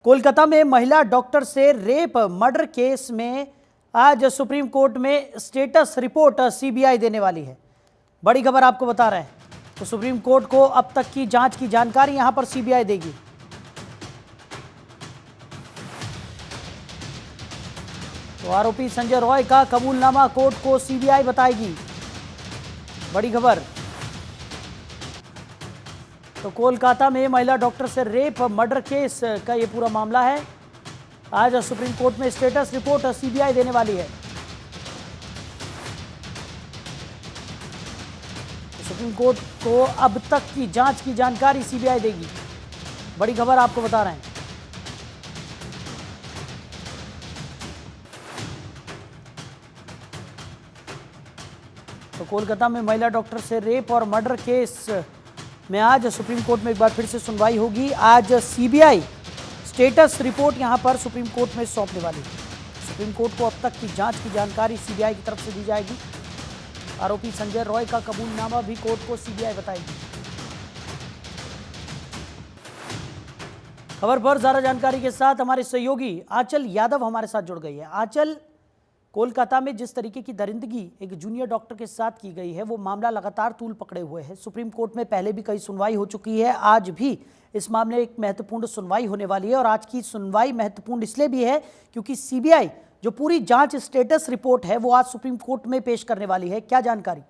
कोलकाता में महिला डॉक्टर से रेप मर्डर केस में आज सुप्रीम कोर्ट में स्टेटस रिपोर्ट सीबीआई देने वाली है। बड़ी खबर आपको बता रहे हैं। तो सुप्रीम कोर्ट को अब तक की जांच की जानकारी यहां पर सीबीआई देगी। तो आरोपी संजय रॉय का कबूलनामा कोर्ट को सीबीआई बताएगी। बड़ी खबर। तो कोलकाता में महिला डॉक्टर से रेप मर्डर केस का ये पूरा मामला है। आज सुप्रीम कोर्ट में स्टेटस रिपोर्ट सीबीआई देने वाली है। तो सुप्रीम कोर्ट को अब तक की जांच की जानकारी सीबीआई देगी। बड़ी खबर आपको बता रहे हैं। तो कोलकाता में महिला डॉक्टर से रेप और मर्डर केस में आज सुप्रीम कोर्ट में एक बार फिर से सुनवाई होगी। आज सीबीआई स्टेटस रिपोर्ट यहां पर सुप्रीम कोर्ट में सौंपने वाली है। सुप्रीम कोर्ट को अब तक की जांच की जानकारी सीबीआई की तरफ से दी जाएगी। आरोपी संजय रॉय का कबूलनामा भी कोर्ट को सीबीआई बताएगी। खबर पर ज्यादा जानकारी के साथ हमारे सहयोगी आंचल यादव हमारे साथ जुड़ गई है। आंचल, कोलकाता में जिस तरीके की दरिंदगी एक जूनियर डॉक्टर के साथ की गई है, वो मामला लगातार तूल पकड़े हुए है। सुप्रीम कोर्ट में पहले भी कई सुनवाई हो चुकी है, आज भी इस मामले में एक महत्वपूर्ण सुनवाई होने वाली है। और आज की सुनवाई महत्वपूर्ण इसलिए भी है क्योंकि सीबीआई जो पूरी जांच स्टेटस रिपोर्ट है वो आज सुप्रीम कोर्ट में पेश करने वाली है। क्या जानकारी?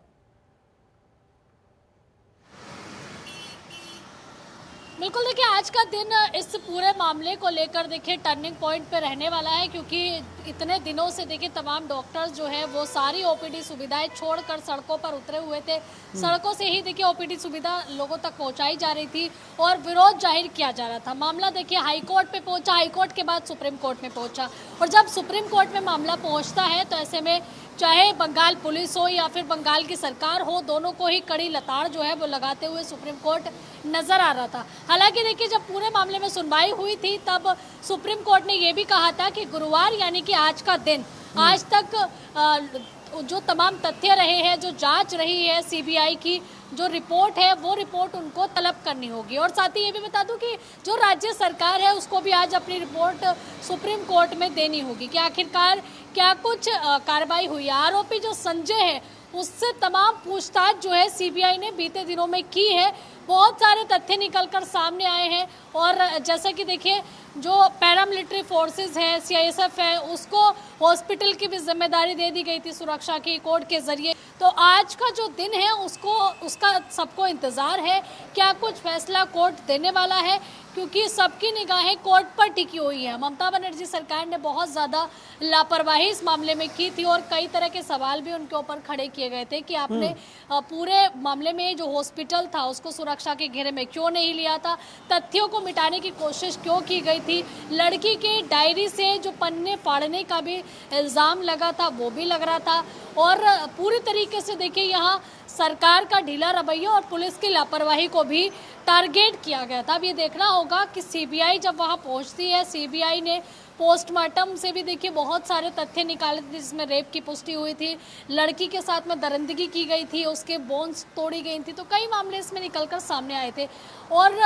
बिल्कुल, देखिए आज का दिन इस पूरे मामले को लेकर देखिए टर्निंग पॉइंट पे रहने वाला है, क्योंकि इतने दिनों से देखिए तमाम डॉक्टर्स जो है वो सारी ओपीडी सुविधाएं छोड़कर सड़कों पर उतरे हुए थे। सड़कों से ही देखिए ओपीडी सुविधा लोगों तक पहुंचाई जा रही थी और विरोध जाहिर किया जा रहा था। मामला देखिए हाईकोर्ट पे पहुंचा, हाईकोर्ट के बाद सुप्रीम कोर्ट में पहुंचा। और जब सुप्रीम कोर्ट में मामला पहुंचता है तो ऐसे में चाहे बंगाल पुलिस हो या फिर बंगाल की सरकार हो, दोनों को ही कड़ी लताड़ जो है वो लगाते हुए सुप्रीम कोर्ट नजर आ रहा था। हालांकि देखिए जब पूरे मामले में सुनवाई हुई थी तब सुप्रीम कोर्ट ने ये भी कहा था कि गुरुवार यानी कि आज का दिन, आज तक जो तमाम तथ्य रहे हैं, जो जांच रही है सीबीआई की, जो रिपोर्ट है वो रिपोर्ट उनको तलब करनी होगी। और साथ ही ये भी बता दूं कि जो राज्य सरकार है उसको भी आज अपनी रिपोर्ट सुप्रीम कोर्ट में देनी होगी कि आखिरकार क्या कुछ कार्रवाई हुई है। आरोपी जो संजय है उससे तमाम पूछताछ जो है सीबीआई ने बीते दिनों में की है। बहुत सारे तथ्य निकलकर सामने आए हैं और जैसा कि देखिए जो पैरामिलिट्री फोर्सेस हैं, सीआईएसएफ है, उसको हॉस्पिटल की भी जिम्मेदारी दे दी गई थी सुरक्षा की कोर्ट के जरिए। तो आज का जो दिन है उसका सबको इंतजार है, क्या कुछ फैसला कोर्ट देने वाला है, क्योंकि सबकी निगाहें कोर्ट पर टिकी हुई है। ममता बनर्जी सरकार ने बहुत ज़्यादा लापरवाही इस मामले में की थी और कई तरह के सवाल भी उनके ऊपर खड़े किए गए थे कि आपने पूरे मामले में जो हॉस्पिटल था उसको सुरक्षा के घेरे में क्यों नहीं लिया था, तथ्यों को मिटाने की कोशिश क्यों की गई थी, लड़की के डायरी से जो पन्ने फाड़ने का भी इल्ज़ाम लगा था वो भी लग रहा था। और पूरी तरीके से देखिए यहाँ सरकार का ढीला रवैया और पुलिस की लापरवाही को भी टारगेट किया गया था। अब ये देखना होगा कि सीबीआई जब वहाँ पहुँचती है, सीबीआई ने पोस्टमार्टम से भी देखिए बहुत सारे तथ्य निकाले थे जिसमें रेप की पुष्टि हुई थी, लड़की के साथ में दरिंदगी की गई थी, उसके बोन्स तोड़ी गई थी, तो कई मामले इसमें निकलकर सामने आए थे। और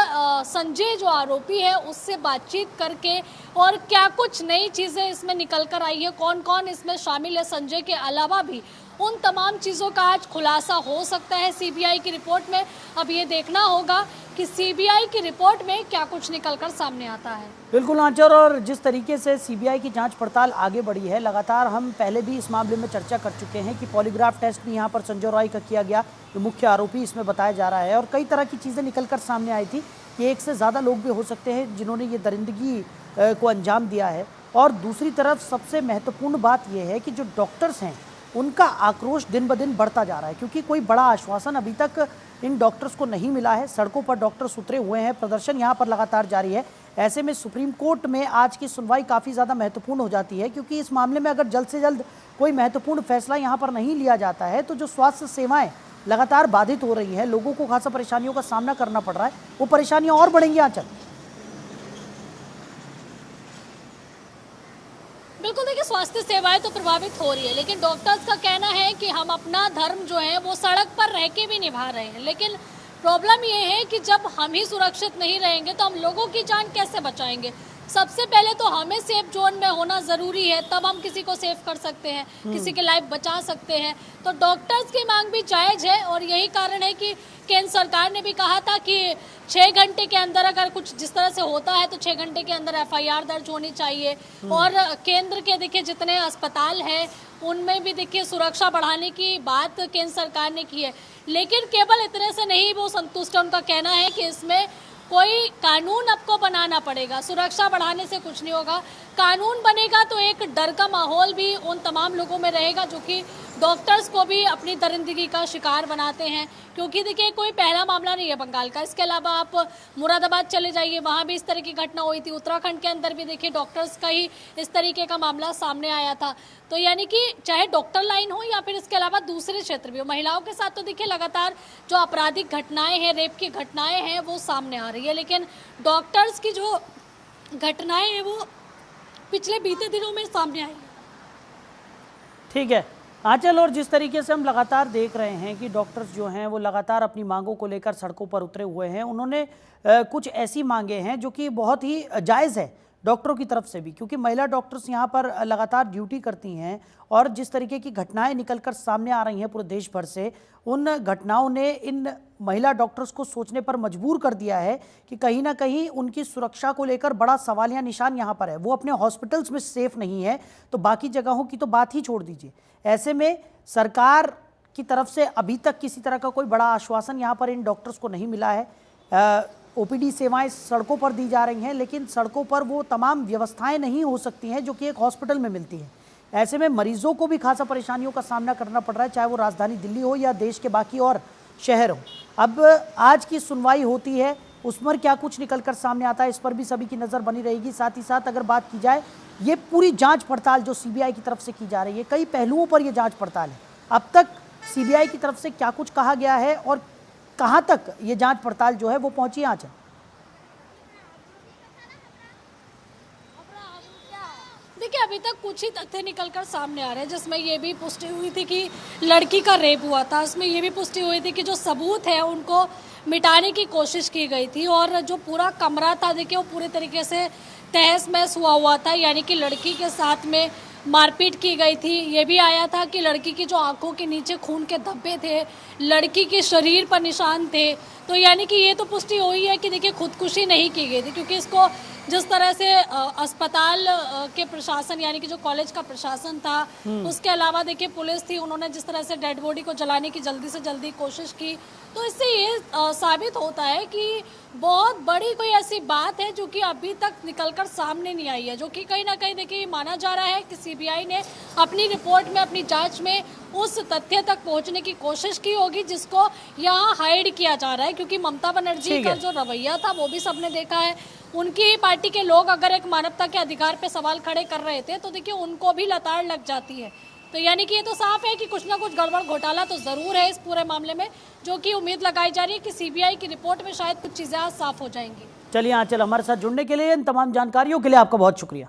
संजय जो आरोपी है उससे बातचीत करके और क्या कुछ नई चीज़ें इसमें निकल कर आई है, कौन कौन इसमें शामिल है संजय के अलावा भी, उन तमाम चीज़ों का आज खुलासा हो सकता है सीबीआई की रिपोर्ट में। अब ये देखना होगा कि सीबीआई की रिपोर्ट में क्या कुछ निकलकर सामने आता है। बिल्कुल आंचल, और जिस तरीके से सीबीआई की जांच पड़ताल आगे बढ़ी है, लगातार हम पहले भी इस मामले में चर्चा कर चुके हैं कि पॉलीग्राफ टेस्ट भी यहाँ पर संजय रॉय का किया गया, जो मुख्य आरोपी इसमें बताया जा रहा है। और कई तरह की चीज़ें निकलकर सामने आई थी कि एक से ज़्यादा लोग भी हो सकते हैं जिन्होंने ये दरिंदगी को अंजाम दिया है। और दूसरी तरफ सबसे महत्वपूर्ण बात यह है कि जो डॉक्टर्स हैं उनका आक्रोश दिन ब दिन बढ़ता जा रहा है, क्योंकि कोई बड़ा आश्वासन अभी तक इन डॉक्टर्स को नहीं मिला है। सड़कों पर डॉक्टर्स उतरे हुए हैं, प्रदर्शन यहाँ पर लगातार जारी है। ऐसे में सुप्रीम कोर्ट में आज की सुनवाई काफ़ी ज़्यादा महत्वपूर्ण हो जाती है, क्योंकि इस मामले में अगर जल्द से जल्द कोई महत्वपूर्ण फैसला यहाँ पर नहीं लिया जाता है तो जो स्वास्थ्य सेवाएं लगातार बाधित हो रही हैं, लोगों को खासा परेशानियों का सामना करना पड़ रहा है, वो परेशानियाँ और बढ़ेंगी। आंचल, बिल्कुल, देखिए स्वास्थ्य सेवाएं तो प्रभावित हो रही है, लेकिन डॉक्टर्स का कहना है कि हम अपना धर्म जो है वो सड़क पर रह के भी निभा रहे हैं। लेकिन प्रॉब्लम ये है कि जब हम ही सुरक्षित नहीं रहेंगे तो हम लोगों की जान कैसे बचाएंगे। सबसे पहले तो हमें सेफ जोन में होना ज़रूरी है, तब हम किसी को सेव कर सकते हैं, किसी की लाइफ बचा सकते हैं। तो डॉक्टर्स की मांग भी जायज़ है और यही कारण है कि केंद्र सरकार ने भी कहा था कि 6 घंटे के अंदर अगर कुछ जिस तरह से होता है तो 6 घंटे के अंदर FIR दर्ज होनी चाहिए। और केंद्र के देखिए जितने अस्पताल हैं उनमें भी देखिए सुरक्षा बढ़ाने की बात केंद्र सरकार ने की है, लेकिन केवल इतने से नहीं वो संतुष्ट है। उनका कहना है कि इसमें कोई कानून आपको बनाना पड़ेगा, सुरक्षा बढ़ाने से कुछ नहीं होगा। कानून बनेगा तो एक डर का माहौल भी उन तमाम लोगों में रहेगा जो कि डॉक्टर्स को भी अपनी दरिंदगी का शिकार बनाते हैं, क्योंकि देखिए कोई पहला मामला नहीं है बंगाल का। इसके अलावा आप मुरादाबाद चले जाइए, वहाँ भी इस तरह की घटना हुई थी। उत्तराखंड के अंदर भी देखिए डॉक्टर्स का ही इस तरीके का मामला सामने आया था। तो यानी कि चाहे डॉक्टर लाइन हो या फिर इसके अलावा दूसरे क्षेत्र भी हो, महिलाओं के साथ तो देखिए लगातार जो आपराधिक घटनाएं हैं, रेप की घटनाएं हैं वो सामने आ रही है, लेकिन डॉक्टर्स की जो घटनाएं हैं वो पिछले बीते दिनों में सामने आई। ठीक है आंचल, और जिस तरीके से हम लगातार देख रहे हैं कि डॉक्टर्स जो हैं वो लगातार अपनी मांगों को लेकर सड़कों पर उतरे हुए हैं। उन्होंने कुछ ऐसी मांगे हैं जो कि बहुत ही जायज़ है डॉक्टरों की तरफ से भी, क्योंकि महिला डॉक्टर्स यहाँ पर लगातार ड्यूटी करती हैं और जिस तरीके की घटनाएं निकलकर सामने आ रही हैं पूरे देश भर से, उन घटनाओं ने इन महिला डॉक्टर्स को सोचने पर मजबूर कर दिया है कि कहीं ना कहीं उनकी सुरक्षा को लेकर बड़ा सवालिया निशान यहाँ पर है। वो अपने हॉस्पिटल्स में सेफ नहीं है तो बाकी जगहों की तो बात ही छोड़ दीजिए। ऐसे में सरकार की तरफ से अभी तक किसी तरह का कोई बड़ा आश्वासन यहाँ पर इन डॉक्टर्स को नहीं मिला है। OPD सेवाएं सड़कों पर दी जा रही हैं, लेकिन सड़कों पर वो तमाम व्यवस्थाएं नहीं हो सकती हैं जो कि एक हॉस्पिटल में मिलती हैं। ऐसे में मरीजों को भी खासा परेशानियों का सामना करना पड़ रहा है, चाहे वो राजधानी दिल्ली हो या देश के बाकी और शहर हो। अब आज की सुनवाई होती है, उस पर क्या कुछ निकल कर सामने आता है, इस पर भी सभी की नज़र बनी रहेगी। साथ ही साथ अगर बात की जाए ये पूरी जाँच पड़ताल जो CBI की तरफ से की जा रही है, कई पहलुओं पर यह जाँच पड़ताल है। अब तक CBI की तरफ से क्या कुछ कहा गया है और कहां तक ये जांच पड़ताल जो है वो पहुंची है आंचल? देखिए अभी तक कुछ ही तथ्य निकलकर सामने आ रहे हैं, जिसमें ये भी पुष्टि हुई थी कि लड़की का रेप हुआ था। इसमें ये भी पुष्टि हुई थी कि जो सबूत है उनको मिटाने की कोशिश की गई थी और जो पूरा कमरा था देखिए वो पूरे तरीके से तहस महस हुआ था, यानी कि लड़की के साथ में मारपीट की गई थी। ये भी आया था कि लड़की की जो आंखों के नीचे खून के धब्बे थे, लड़की के शरीर पर निशान थे। तो यानी कि ये तो पुष्टि हुई है कि देखिए खुदकुशी नहीं की गई थी, क्योंकि इसको जिस तरह से अस्पताल के प्रशासन यानी कि जो कॉलेज का प्रशासन था, उसके अलावा देखिए पुलिस थी, उन्होंने जिस तरह से डेड बॉडी को जलाने की जल्दी से जल्दी कोशिश की, तो इससे ये साबित होता है कि बहुत बड़ी कोई ऐसी बात है जो कि अभी तक निकलकर सामने नहीं आई है, जो कि कहीं ना कहीं देखिए माना जा रहा है कि CBI ने अपनी रिपोर्ट में, अपनी जांच में उस तथ्य तक पहुंचने की कोशिश की होगी जिसको यहाँ हाइड किया जा रहा है। क्योंकि ममता बनर्जी का जो रवैया था वो भी सबने देखा है। उनकी पार्टी के लोग अगर एक मानवता के अधिकार पे सवाल खड़े कर रहे थे तो देखिए उनको भी लताड़ लग जाती है। तो यानी कि ये तो साफ है कि कुछ ना कुछ गड़बड़ घोटाला तो ज़रूर है इस पूरे मामले में, जो कि उम्मीद लगाई जा रही है कि CBI की रिपोर्ट में शायद कुछ चीज़ें आज साफ हो जाएंगी। चलिए आंचल, हमारे साथ जुड़ने के लिए, इन तमाम जानकारियों के लिए आपका बहुत शुक्रिया।